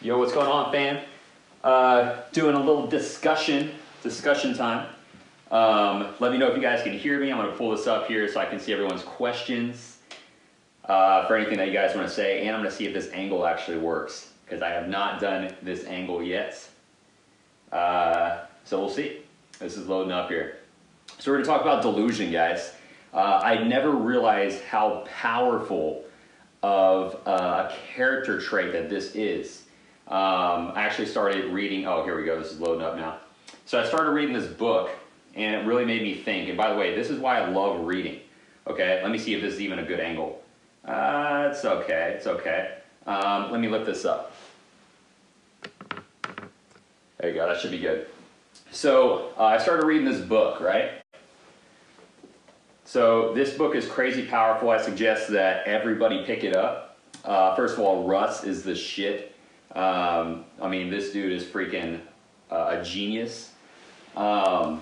Yo, what's going on, fam? Doing a little discussion time. Let me know if you guys can hear me. I'm gonna pull this up here so I can see everyone's questions for anything that you guys wanna say, and I'm gonna see if this angle actually works, because I have not done this angle yet. So we'll see. This is loading up here. So we're gonna talk about delusion, guys. I never realized how powerful of a character trait that this is. I actually started reading, oh, here we go, this is loading up now. So I started reading this book, and it really made me think. And by the way, this is why I love reading. Okay, let me see if this is even a good angle. It's okay, it's okay. Let me lift this up. There you go, that should be good. So I started reading this book, right? So this book is crazy powerful. I suggest that everybody pick it up. First of all, Russ is the shit. I mean, this dude is freaking a genius. But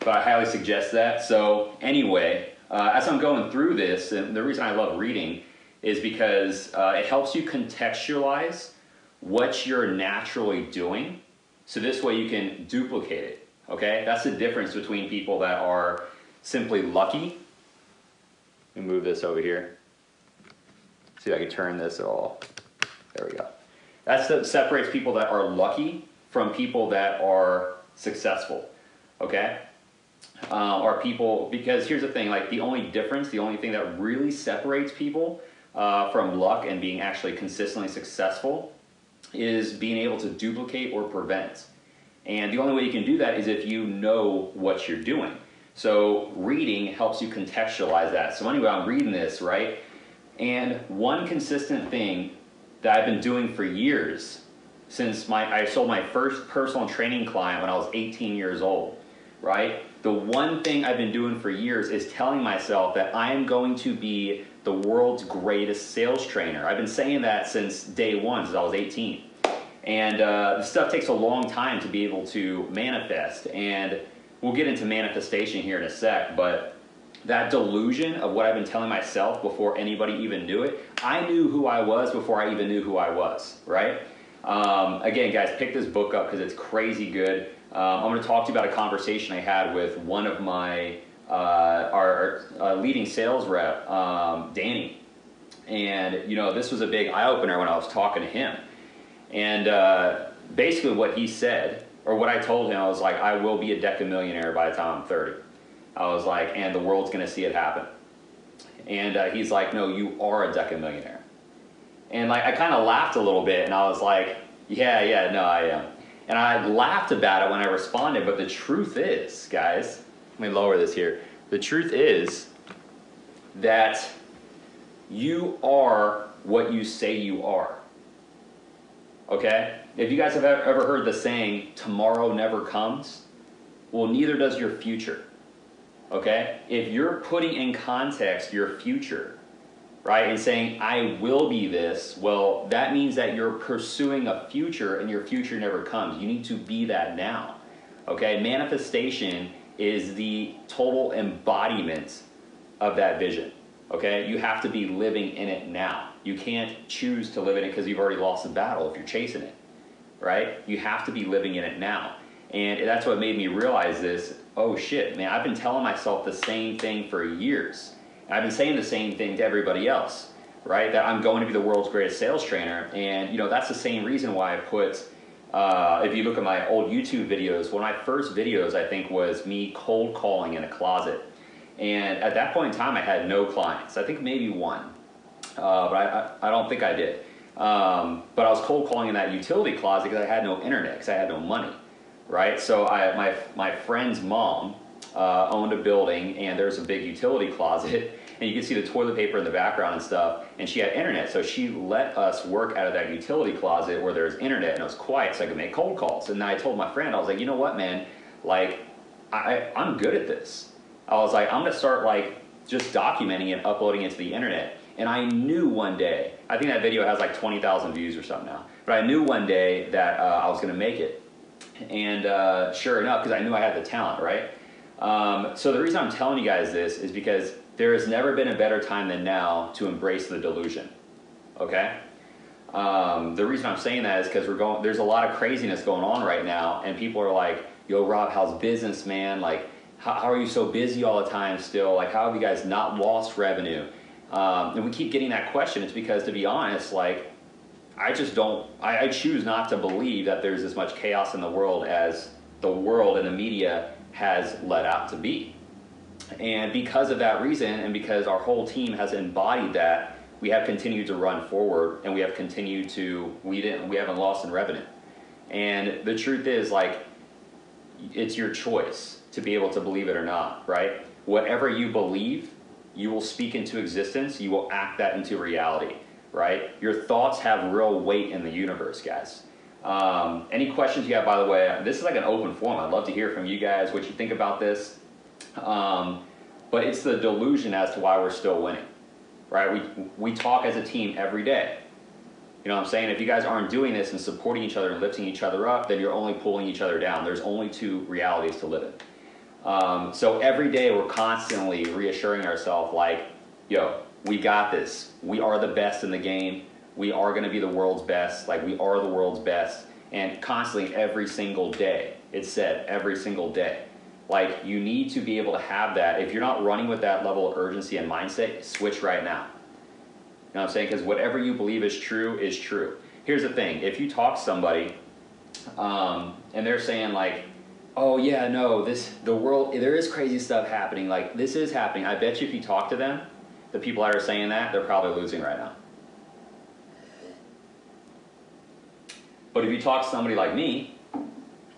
I highly suggest that. So anyway, as I'm going through this, and the reason I love reading is because it helps you contextualize what you're naturally doing. So this way you can duplicate it, okay? That's the difference between people that are simply lucky. Let me move this over here. See if I can turn this all. There we go. That's what separates people that are lucky from people that are successful, okay? Or people, because here's the thing, like the only difference, the only thing that really separates people from luck and being actually consistently successful is being able to duplicate or prevent. And the only way you can do that is if you know what you're doing. So reading helps you contextualize that. So anyway, I'm reading this, right? And one consistent thing that I've been doing for years, since I sold my first personal training client when I was 18 years old, right? The one thing I've been doing for years is telling myself that I am going to be the world's greatest sales trainer. I've been saying that since day one, since I was 18. And this stuff takes a long time to be able to manifest. And we'll get into manifestation here in a sec, but that delusion of what I've been telling myself before anybody even knew it, I knew who I was before I even knew who I was, right? Again, guys, pick this book up because it's crazy good. I'm going to talk to you about a conversation I had with one of my, our leading sales rep, Danny. And, you know, this was a big eye-opener when I was talking to him. And basically what he said, or what I told him, I was like, I will be a decamillionaire by the time I'm 30. I was like, and the world's gonna see it happen. And he's like, no, you are a decamillionaire. And like, I kind of laughed a little bit, and I was like, yeah, no, I am. And I laughed about it when I responded, but the truth is, guys, let me lower this here. The truth is that you are what you say you are. Okay? If you guys have ever heard the saying, tomorrow never comes, well, neither does your future. Okay? If you're putting in context your future, right, and saying, I will be this, well, that means that you're pursuing a future and your future never comes. You need to be that now. Okay? Manifestation is the total embodiment of that vision. Okay? You have to be living in it now. You can't choose to live in it because you've already lost the battle if you're chasing it, right? You have to be living in it now. And that's what made me realize this. Oh shit, man, I've been telling myself the same thing for years. And I've been saying the same thing to everybody else, right? That I'm going to be the world's greatest sales trainer. And you know, that's the same reason why I put, if you look at my old YouTube videos, one of my first videos I think was me cold calling in a closet. And at that point in time, I had no clients. I think maybe one. But I don't think I did. But I was cold calling in that utility closet because I had no internet, because I had no money, right? So my friend's mom owned a building, and there's a big utility closet, and you can see the toilet paper in the background and stuff, and she had internet, so she let us work out of that utility closet where there's internet, and it was quiet, so I could make cold calls. And then I told my friend, I was like, you know what, man, like, I'm good at this. I was like, I'm gonna start like just documenting and uploading it to the internet. And I knew one day, I think that video has like 20,000 views or something now, but I knew one day that I was gonna make it. And sure enough, because I knew I had the talent, right? So the reason I'm telling you guys this is because there has never been a better time than now to embrace the delusion, okay? The reason I'm saying that is because there's a lot of craziness going on right now, and people are like, yo, Rob, how's business, man? Like, how are you so busy all the time still? Like, how have you guys not lost revenue? And we keep getting that question. It's because, to be honest, like, I choose not to believe that there's as much chaos in the world as the world and the media has let out to be. And because of that reason, and because our whole team has embodied that, we have continued to run forward, and we have continued to, we haven't lost in revenue. And the truth is, like, it's your choice to be able to believe it or not, right? Whatever you believe, you will speak into existence, you will act that into reality, right? Your thoughts have real weight in the universe, guys. Any questions you have, by the way, this is like an open forum. I'd love to hear from you guys what you think about this. But it's the delusion as to why we're still winning, right? We talk as a team every day. You know what I'm saying? If you guys aren't doing this and supporting each other and lifting each other up, then you're only pulling each other down. There's only two realities to live in. So every day we're constantly reassuring ourselves like, yo, we got this. We are the best in the game. We are going to be the world's best. Like, we are the world's best. And constantly, every single day, it's said, every single day. Like, you need to be able to have that. If you're not running with that level of urgency and mindset, switch right now. You know what I'm saying? Because whatever you believe is true is true. Here's the thing. If you talk to somebody and they're saying like, oh yeah, no, the world, there is crazy stuff happening. Like, this is happening. I bet you if you talk to them, the people that are saying that, they're probably losing right now. But if you talk to somebody like me,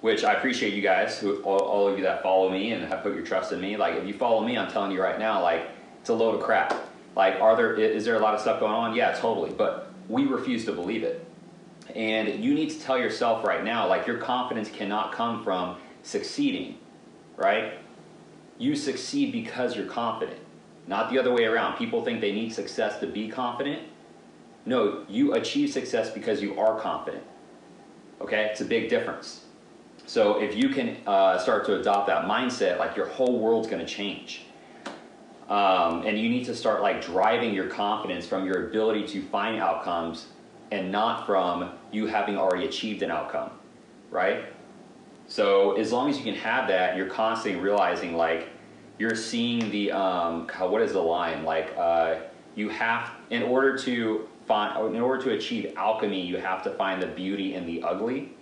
which I appreciate you guys, all of you that follow me and have put your trust in me, like, if you follow me, I'm telling you right now, like, it's a load of crap. Like, is there a lot of stuff going on? Yeah, totally. But we refuse to believe it. And you need to tell yourself right now, like, your confidence cannot come from succeeding, right? You succeed because you're confident, not the other way around. People think they need success to be confident. No, you achieve success because you are confident. Okay, it's a big difference. So if you can start to adopt that mindset, like, your whole world's going to change. And you need to start like driving your confidence from your ability to find outcomes and not from you having already achieved an outcome, right? So as long as you can have that, you're constantly realizing like you're seeing the, what is the line? Like you have, in order to achieve alchemy, you have to find the beauty in the ugly.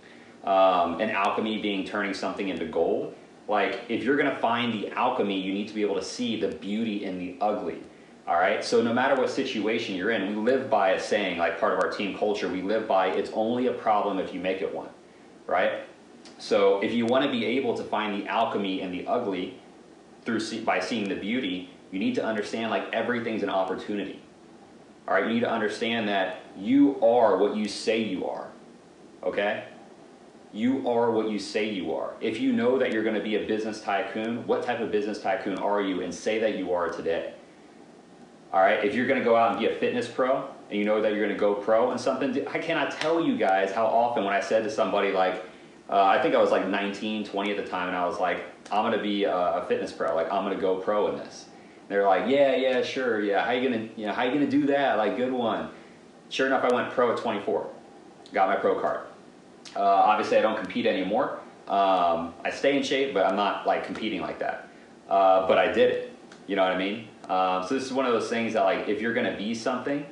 And alchemy being turning something into gold. Like, if you're going to find the alchemy, you need to be able to see the beauty in the ugly. All right? So no matter what situation you're in, we live by a saying, like part of our team culture, we live by, it's only a problem if you make it one. Right? So if you want to be able to find the alchemy in the ugly by seeing the beauty, you need to understand like everything's an opportunity. All right? You need to understand that you are what you say you are. Okay? You are what you say you are. If you know that you're going to be a business tycoon, what type of business tycoon are you, and say that you are today? All right, if you're going to go out and be a fitness pro, and you know that you're going to go pro in something, I cannot tell you guys how often when I said to somebody like, I think I was like 19, 20 at the time, and I was like, I'm going to be a fitness pro, like I'm going to go pro in this. And they're like, yeah, sure, yeah, how you going to do that? Like, good one. Sure enough, I went pro at 24, got my pro card. Obviously, I don't compete anymore. I stay in shape, but I'm not like competing like that. But I did it. You know what I mean? So this is one of those things that like, if you're going to be something,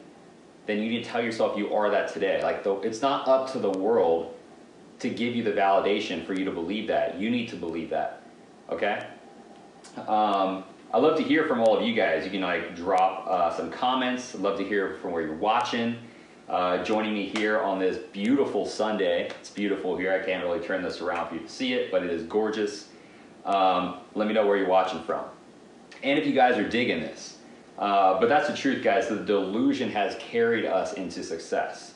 then you need to tell yourself you are that today. Like, it's not up to the world to give you the validation for you to believe that. You need to believe that. Okay? I'd love to hear from all of you guys. You can like drop some comments. I'd love to hear from where you're watching. Joining me here on this beautiful Sunday. It's beautiful here. I can't really turn this around for you to see it, but it is gorgeous. Let me know where you're watching from. And if you guys are digging this. But that's the truth, guys. The delusion has carried us into success.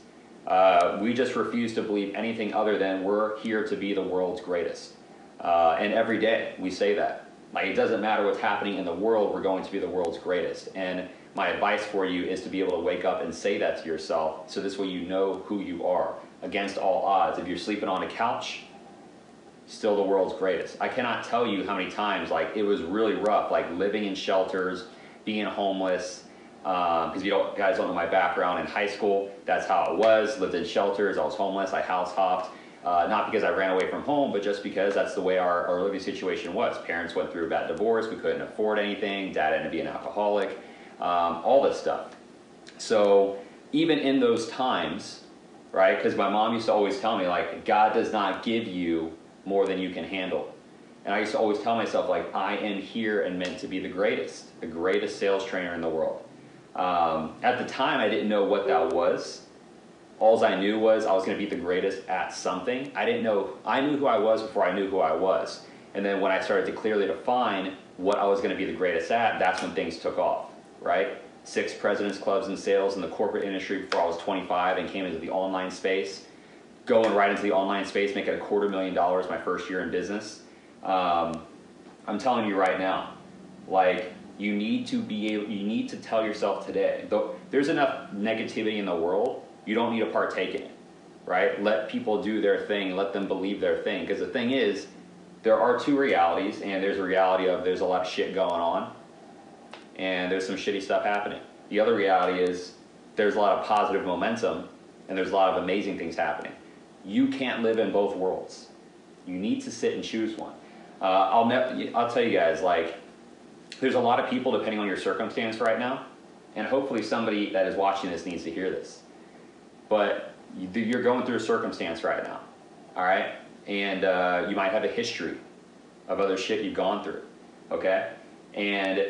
We just refuse to believe anything other than we're here to be the world's greatest. And every day we say that. Like, it doesn't matter what's happening in the world, we're going to be the world's greatest. And my advice for you is to be able to wake up and say that to yourself, so this way you know who you are against all odds. If you're sleeping on a couch, still the world's greatest. I cannot tell you how many times like it was really rough, like living in shelters, being homeless, Because you guys don't know my background in high school, that's how it was. Lived in shelters, I was homeless, I house hopped. Not because I ran away from home, but just because that's the way our living situation was. Parents went through a bad divorce, we couldn't afford anything, dad ended up being an alcoholic, all this stuff. So even in those times, right, because my mom used to always tell me, like, God does not give you more than you can handle. And I used to always tell myself, like, I am here and meant to be the greatest sales trainer in the world. At the time, I didn't know what that was. All I knew was I was going to be the greatest at something. I didn't know, I knew who I was before I knew who I was. And then when I started to clearly define what I was going to be the greatest at, that's when things took off, right? 6 president's clubs in sales in the corporate industry before I was 25 and came into the online space. Going right into the online space, making $250,000 my first year in business. I'm telling you right now, like, you need to tell yourself today, there's enough negativity in the world, you don't need to partake in it, right? Let people do their thing, let them believe their thing. Because the thing is, there are 2 realities, and there's a reality of there's a lot of shit going on, and there's some shitty stuff happening. The other reality is there's a lot of positive momentum, and there's a lot of amazing things happening. You can't live in both worlds. You need to sit and choose one. I'll tell you guys, like, there's a lot of people, depending on your circumstance right now, and hopefully somebody that is watching this needs to hear this. But you're going through a circumstance right now, all right? And you might have a history of other shit you've gone through, okay? And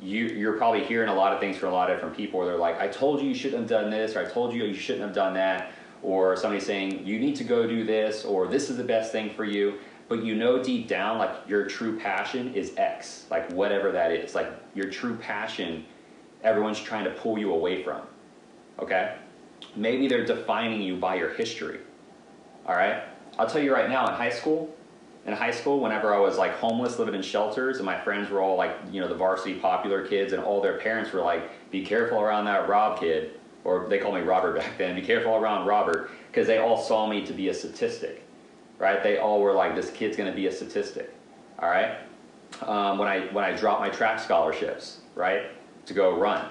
you're probably hearing a lot of things from a lot of different people where they're like, I told you shouldn't have done this, or I told you shouldn't have done that, or somebody saying, you need to go do this, or this is the best thing for you. But you know deep down, like, your true passion is X, like whatever that is. Like, your true passion, everyone's trying to pull you away from, okay? Maybe they're defining you by your history, all right? I'll tell you right now, in high school, whenever I was like homeless, living in shelters, and my friends were all like, you know, the varsity popular kids, and all their parents were like, be careful around that Robb kid, or they called me Robert back then, be careful around Robert, because they all saw me to be a statistic, right? They all were like, this kid's gonna be a statistic, all right? When I dropped my track scholarships, right, to go run,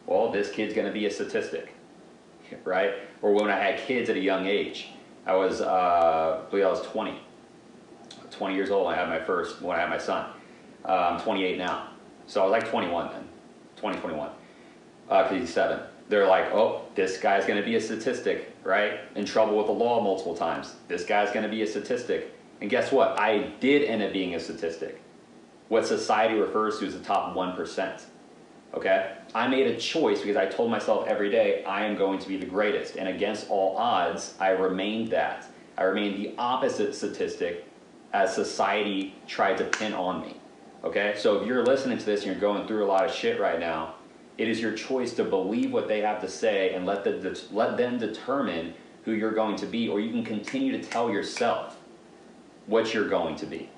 well, this kid's gonna be a statistic, right? Or when I had kids at a young age, I believe I was 20 years old when I had my son. I'm 28 now. So I was like 21 then, 21, because he's 7. They're like, oh, this guy's gonna be a statistic, right? In trouble with the law multiple times. This guy's gonna be a statistic. And guess what? I did end up being a statistic. What society refers to as the top 1%, okay? I made a choice because I told myself every day, I am going to be the greatest. And against all odds, I remained that. I remained the opposite statistic as society tried to pin on me, okay? So if you're listening to this and you're going through a lot of shit right now, it is your choice to believe what they have to say and let them determine who you're going to be, or you can continue to tell yourself what you're going to be.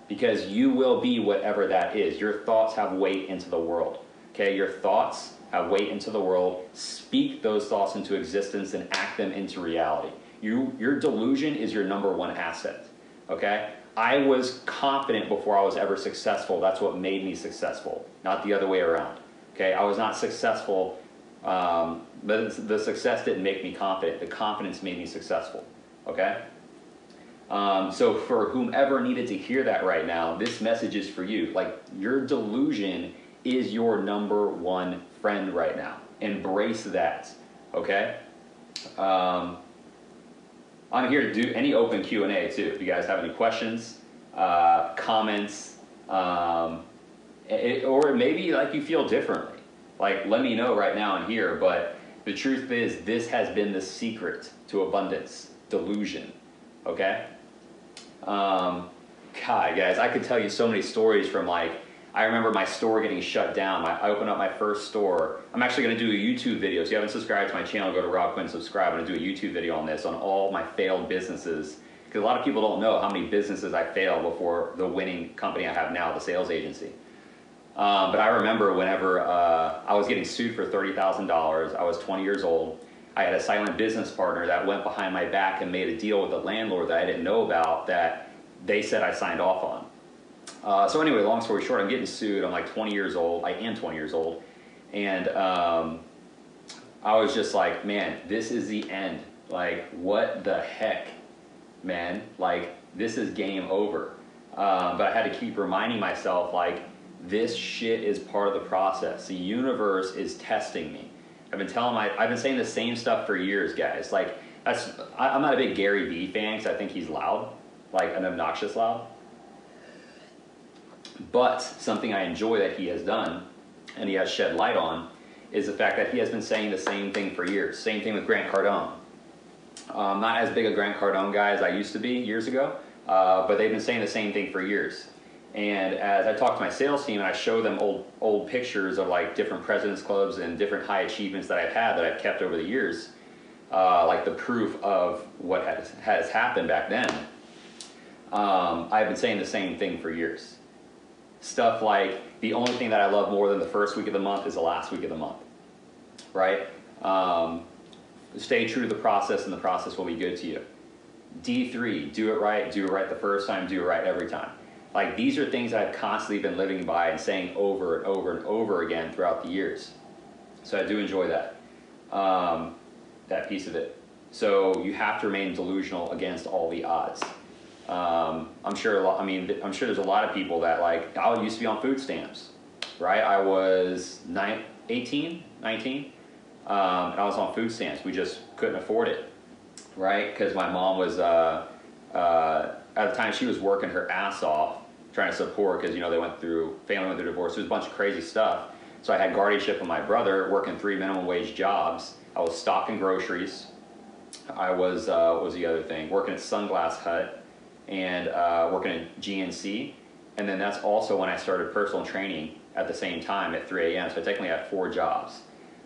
Because you will be whatever that is. Your thoughts have weight into the world, okay? Your thoughts have weight into the world. Speak those thoughts into existence and act them into reality. Your delusion is your #1 asset, okay? I was confident before I was ever successful. That's what made me successful, not the other way around. Okay, I was not successful, but the success didn't make me confident. The confidence made me successful, okay? So for whomever needed to hear that right now, this message is for you. Like, your delusion is your #1 friend right now. Embrace that, okay? I'm here to do any open Q&A too. If you guys have any questions, comments, or maybe like you feel differently, like, let me know right now in here. But the truth is, this has been the secret to abundance: delusion, okay? God, guys, I could tell you so many stories from, like, I remember my store getting shut down. I opened up my first store. I'm actually gonna do a YouTube video. So if you haven't subscribed to my channel, go to Robb Quinn, subscribe. I'm gonna do a YouTube video on this, on all my failed businesses. Because a lot of people don't know how many businesses I failed before the winning company I have now, the sales agency. But I remember whenever I was getting sued for $30,000, I was 20 years old. I had a silent business partner that went behind my back and made a deal with the landlord that I didn't know about, that they said I signed off on. So anyway, long story short, I'm getting sued. I'm like 20 years old. I am 20 years old. And I was just like, man, this is the end. Like, what the heck, man? Like, this is game over. But I had to keep reminding myself, like, this shit is part of the process. The universe is testing me. I've been saying the same stuff for years, guys. Like, I'm not a big Gary Vee fan because I think he's loud, like an obnoxious loud. But something I enjoy that he has done, and he has shed light on, is the fact that he has been saying the same thing for years. Same thing with Grant Cardone. Not as big a Grant Cardone guy as I used to be years ago, but they've been saying the same thing for years. And as I talk to my sales team and I show them old pictures of like different presidents clubs and different high achievements that I've had that I've kept over the years, like the proof of what has happened back then, I've been saying the same thing for years. Stuff like the only thing that I love more than the first week of the month is the last week of the month, right? Stay true to the process and the process will be good to you. D3, do it right the first time, do it right every time. Like, these are things that I've constantly been living by and saying over and over and over again throughout the years. So I do enjoy that, that piece of it. So you have to remain delusional against all the odds. I'm sure there's a lot of people that, like, I used to be on food stamps, right? I was 19, and I was on food stamps. We just couldn't afford it, right? Because my mom was, at the time she was working her ass off trying to support, because, you know, family went through divorce. There was a bunch of crazy stuff. So I had guardianship of my brother, working 3 minimum wage jobs. I was stocking groceries. I was, what was the other thing? Working at Sunglass Hut and working at GNC. And then that's also when I started personal training at the same time at 3 a.m. So I technically had 4 jobs.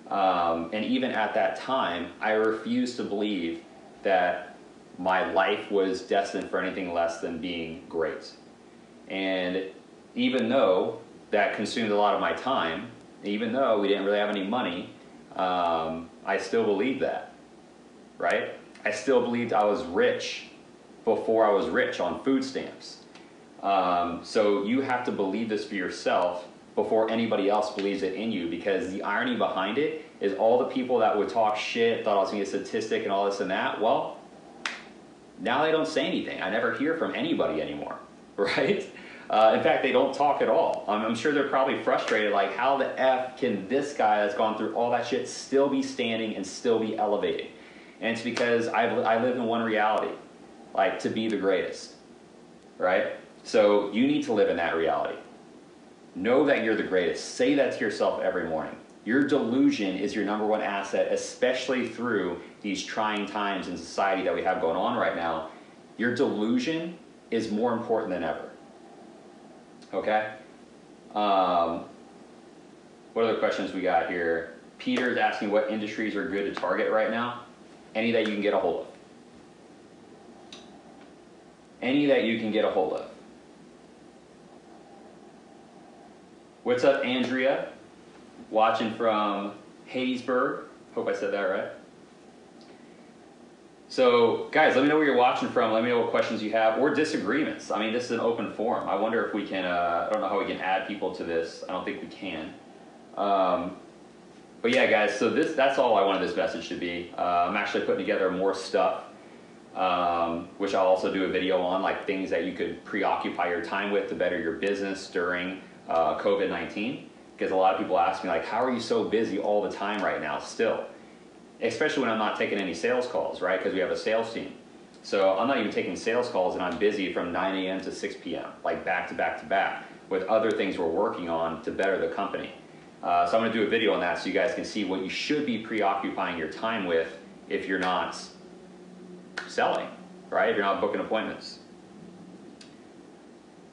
And even at that time, I refused to believe that my life was destined for anything less than being great. And even though that consumed a lot of my time, even though we didn't really have any money, I still believed that, right? I still believed I was rich before I was rich on food stamps. So you have to believe this for yourself before anybody else believes it in you, because the irony behind it is all the people that would talk shit, thought I was gonna be a statistic and all this and that, well, now they don't say anything. I never hear from anybody anymore, right? In fact, they don't talk at all. I'm sure they're probably frustrated, like, how the F can this guy that's gone through all that shit still be standing and still be elevating? And it's because I live in one reality, like, to be the greatest, right? So you need to live in that reality. Know that you're the greatest. Say that to yourself every morning. Your delusion is your #1 asset, especially through these trying times in society that we have going on right now. Your delusion is more important than ever. Okay? What other questions we got here? Peter's asking what industries are good to target right now. Any that you can get a hold of. Any that you can get a hold of. What's up, Andrea? Watching from Hattiesburg. Hope I said that right. So, guys, let me know where you're watching from. Let me know what questions you have or disagreements. I mean, this is an open forum. I wonder if we can, I don't know how we can add people to this. I don't think we can. But yeah, guys, so that's all I wanted this message to be. I'm actually putting together more stuff, which I'll also do a video on, like things that you could preoccupy your time with to better your business during COVID-19. Because a lot of people ask me, like, how are you so busy all the time right now still? Especially when I'm not taking any sales calls, right? Because we have a sales team. So I'm not even taking sales calls, and I'm busy from 9 a.m. to 6 p.m., like back to back to back, with other things we're working on to better the company. So I'm going to do a video on that so you guys can see what you should be preoccupying your time with if you're not selling, right? If you're not booking appointments.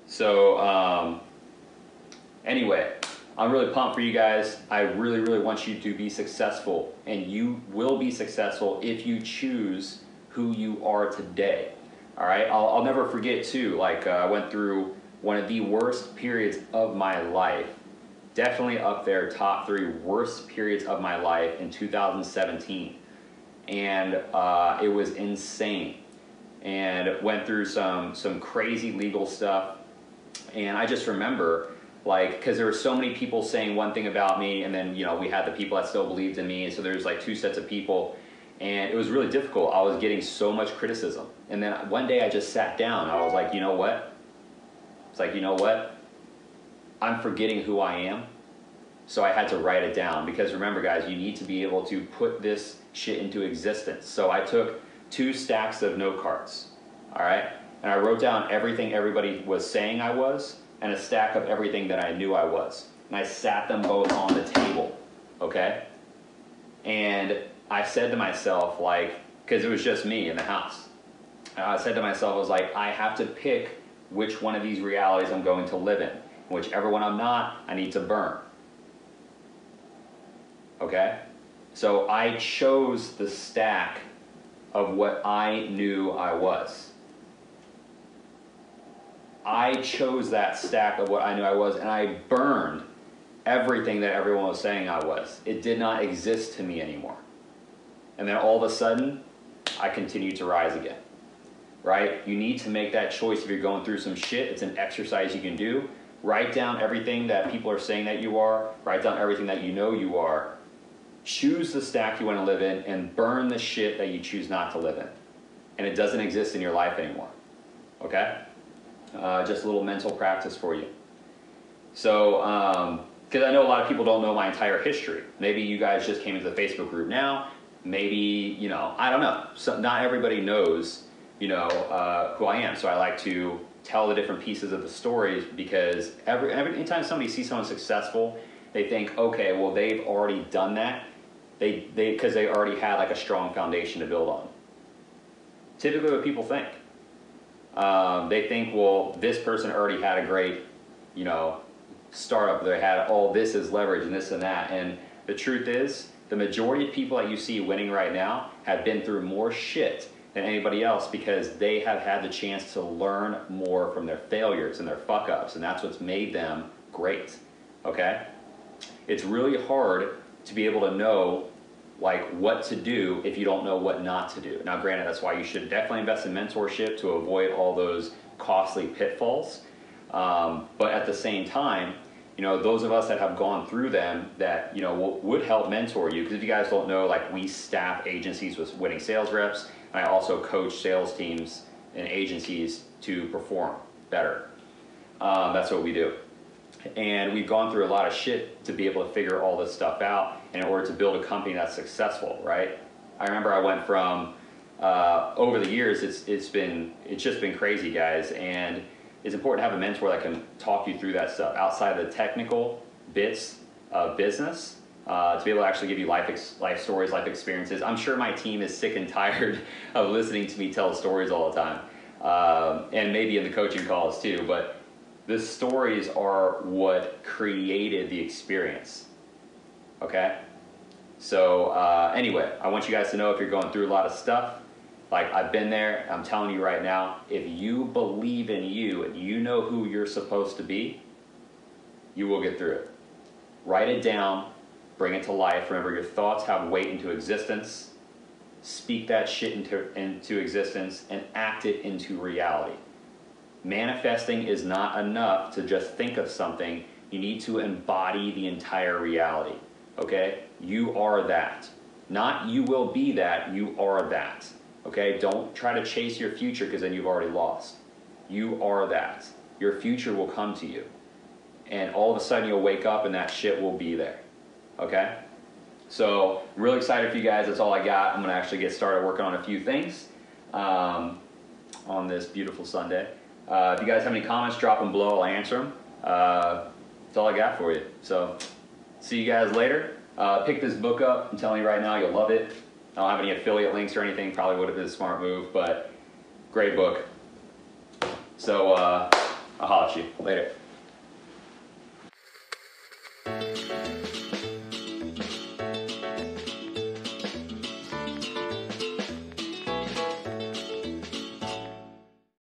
So anyway, I'm really pumped for you guys. I really, really want you to be successful, and you will be successful if you choose who you are today. All right, I'll never forget too, like I went through one of the worst periods of my life, definitely up there, top 3 worst periods of my life in 2017. And it was insane, and went through some crazy legal stuff. And I just remember Like, because there were so many people saying one thing about me, and then, you know, we had the people that still believed in me, and so there's like two sets of people, and it was really difficult. I was getting so much criticism. And then one day I just sat down. I was like, you know what? It's like, you know what? I'm forgetting who I am. So I had to write it down, because remember guys, you need to be able to put this shit into existence. So I took 2 stacks of note cards, all right? And I wrote down everything everybody was saying I was, and a stack of everything that I knew I was. And I sat them both on the table, okay? And I said to myself, like, because it was just me in the house. And I said to myself, I was like, I have to pick which one of these realities I'm going to live in. Whichever one I'm not, I need to burn. Okay? So I chose the stack of what I knew I was. I chose that stack of what I knew I was, and I burned everything that everyone was saying I was. It did not exist to me anymore. And then all of a sudden, I continued to rise again. Right? You need to make that choice if you're going through some shit. It's an exercise you can do. Write down everything that people are saying that you are. Write down everything that you know you are. Choose the stack you want to live in, and burn the shit that you choose not to live in. And it doesn't exist in your life anymore. Okay? Just a little mental practice for you. So, because I know a lot of people don't know my entire history. Maybe you guys just came into the Facebook group now. Maybe, you know, I don't know. So not everybody knows, you know, who I am. So I like to tell the different pieces of the stories, because anytime somebody sees someone successful, they think, okay, well, they've already done that. Because they already had like a strong foundation to build on. Typically what people think. They think, well, this person already had a great, you know, startup. They had all this as leverage and this and that. And the truth is, the majority of people that you see winning right now have been through more shit than anybody else, because they have had the chance to learn more from their failures and their fuck ups. And that's what's made them great. Okay? It's really hard to be able to know like what to do if you don't know what not to do. Now granted, that's why you should definitely invest in mentorship to avoid all those costly pitfalls. But at the same time, you know, those of us that have gone through them, that, you know, would help mentor you. Because if you guys don't know, like, we staff agencies with winning sales reps. And I also coach sales teams and agencies to perform better. That's what we do. And we've gone through a lot of shit to be able to figure all this stuff out in order to build a company that's successful, right? I remember I went from, over the years, it's just been crazy, guys. And it's important to have a mentor that can talk you through that stuff outside of the technical bits of business, to be able to actually give you life stories, life experiences. I'm sure my team is sick and tired of listening to me tell stories all the time, and maybe in the coaching calls too, but the stories are what created the experience, okay? So anyway, I want you guys to know, if you're going through a lot of stuff, like I've been there, I'm telling you right now, if you believe in you and you know who you're supposed to be, you will get through it. Write it down, bring it to life. Remember, your thoughts have weight into existence. Speak that shit into existence and act it into reality. Manifesting is not enough to just think of something. You need to embody the entire reality, okay? You are that. Not you will be that, you are that. Okay, don't try to chase your future, because then you've already lost. You are that. Your future will come to you. And all of a sudden you'll wake up and that shit will be there. Okay? So, really excited for you guys. That's all I got. I'm going to actually get started working on a few things on this beautiful Sunday. If you guys have any comments, drop them below. I'll answer them. That's all I got for you. So, see you guys later. Pick this book up. I'm telling you right now, you'll love it. I don't have any affiliate links or anything. Probably would have been a smart move, but great book. So I'll holler at you later.